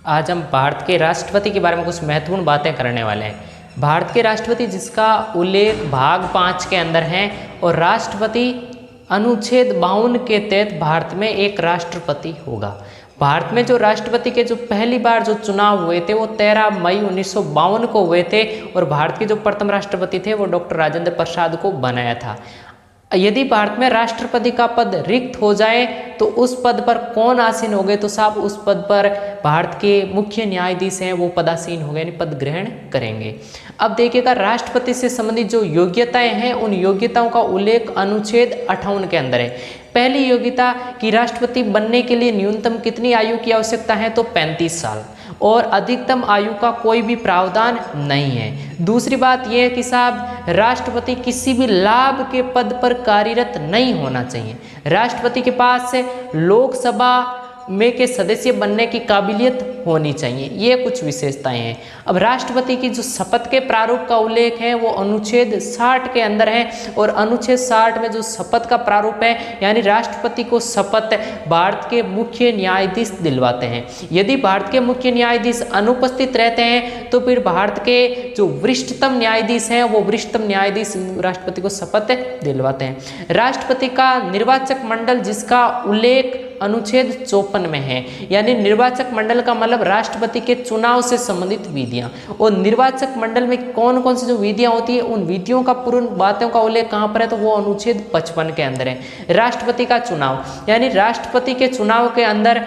आज हम भारत के राष्ट्रपति के बारे में कुछ महत्वपूर्ण बातें करने वाले हैं। भारत के राष्ट्रपति जिसका उल्लेख भाग 5 के अंदर है और राष्ट्रपति अनुच्छेद 52 के तहत भारत में एक राष्ट्रपति होगा। भारत में जो राष्ट्रपति के जो पहली बार जो चुनाव हुए थे वो 13 मई 1952 को हुए थे और भारत के जो प्रथम राष्ट्रपति थे वो डॉक्टर राजेंद्र प्रसाद को बनाया था। यदि भारत में राष्ट्रपति का पद रिक्त हो जाए तो उस पद पर कौन आसीन हो गए, तो साहब उस पद पर भारत के मुख्य न्यायाधीश हैं वो पदासीन हो गए, यानी पद ग्रहण करेंगे। अब देखिएगा राष्ट्रपति से संबंधित जो योग्यताएं हैं उन योग्यताओं का उल्लेख अनुच्छेद 58 के अंदर है। पहली योग्यता कि राष्ट्रपति बनने के लिए न्यूनतम कितनी आयु की आवश्यकता है, तो 35 साल और अधिकतम आयु का कोई भी प्रावधान नहीं है। दूसरी बात यह है कि साहब राष्ट्रपति किसी भी लाभ के पद पर कार्यरत नहीं होना चाहिए। राष्ट्रपति के पास लोकसभा में के सदस्य बनने की काबिलियत होनी चाहिए। ये कुछ विशेषताएं हैं। अब राष्ट्रपति की जो शपथ के प्रारूप का उल्लेख है वो अनुच्छेद 60 के अंदर है और अनुच्छेद 60 में जो शपथ का प्रारूप है यानी राष्ट्रपति को शपथ भारत के मुख्य न्यायाधीश दिलवाते हैं। यदि भारत के मुख्य न्यायाधीश अनुपस्थित रहते हैं तो फिर भारत के जो वरिष्ठतम न्यायाधीश हैं वो वरिष्ठतम न्यायाधीश राष्ट्रपति को शपथ दिलवाते हैं। राष्ट्रपति का निर्वाचक मंडल जिसका उल्लेख अनुच्छेद 54 में है, यानी निर्वाचक मंडल का मतलब राष्ट्रपति के चुनाव से संबंधित विधियां, और निर्वाचक मंडल में कौन कौन सी जो विधियां होती है उन विधियों का पूर्ण बातों का उल्लेख कहां पर है, तो वो अनुच्छेद 55 के अंदर है। राष्ट्रपति का चुनाव यानी राष्ट्रपति के चुनाव के अंदर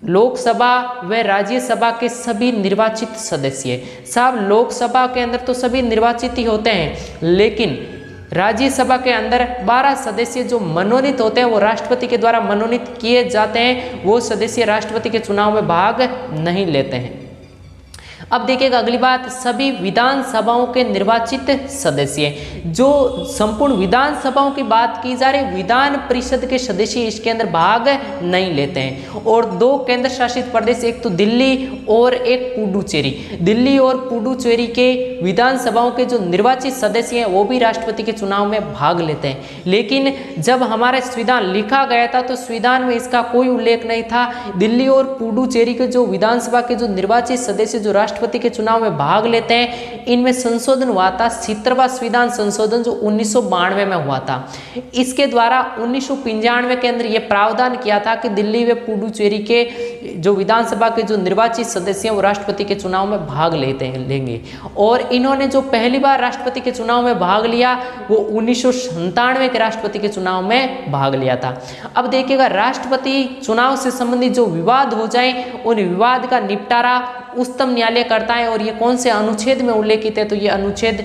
लोकसभा व राज्यसभा के सभी निर्वाचित सदस्य, साहब लोकसभा के अंदर तो सभी निर्वाचित ही होते हैं, लेकिन राज्यसभा के अंदर 12 सदस्य जो मनोनीत होते हैं वो राष्ट्रपति के द्वारा मनोनीत किए जाते हैं। वो सदस्य राष्ट्रपति के चुनाव में भाग नहीं लेते हैं। अब देखिएगा अगली बात, सभी विधानसभाओं के निर्वाचित सदस्य, जो संपूर्ण विधानसभाओं की बात की जा रही, विधान परिषद के सदस्य इसके अंदर भाग नहीं लेते हैं। और 2 केंद्र शासित प्रदेश, एक तो दिल्ली और एक पुडुचेरी, दिल्ली और पुडुचेरी के विधानसभाओं के जो निर्वाचित सदस्य हैं वो भी राष्ट्रपति के चुनाव में भाग लेते हैं। लेकिन जब हमारा संविधान लिखा गया था तो संविधान में इसका कोई उल्लेख नहीं था। दिल्ली और पुडुचेरी के जो विधानसभा के जो निर्वाचित सदस्य जो राष्ट्रपति के चुनाव में भाग लेते हैं, इनमें संशोधन हुआ था 70वां संविधान संशोधन जो 1992 में हुआ था। इसके द्वारा 1995 के अंदर यह प्रावधान किया था कि दिल्ली व पुडुचेरी के जो विधानसभा के जो निर्वाचित सदस्य हैं वो राष्ट्रपति के चुनाव में भाग लेंगे। और इन्होंने जो पहली बार राष्ट्रपति के चुनाव में भाग लिया वो 1997 के राष्ट्रपति के चुनाव में भाग लिया था। अब देखिएगा राष्ट्रपति चुनाव से संबंधित जो विवाद हो जाए उन विवाद का निपटारा उच्चतम न्यायालय करता है। और ये कौन से अनुच्छेद में उल्लेखित है, तो ये अनुच्छेद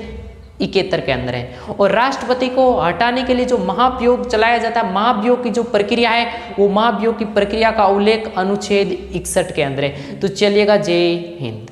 71 के अंदर है। और राष्ट्रपति को हटाने के लिए जो महाभियोग चलाया जाता है, महाभियोग की जो प्रक्रिया है वो महाभियोग की प्रक्रिया का उल्लेख अनुच्छेद 61 के अंदर है। तो चलिएगा, जय हिंद।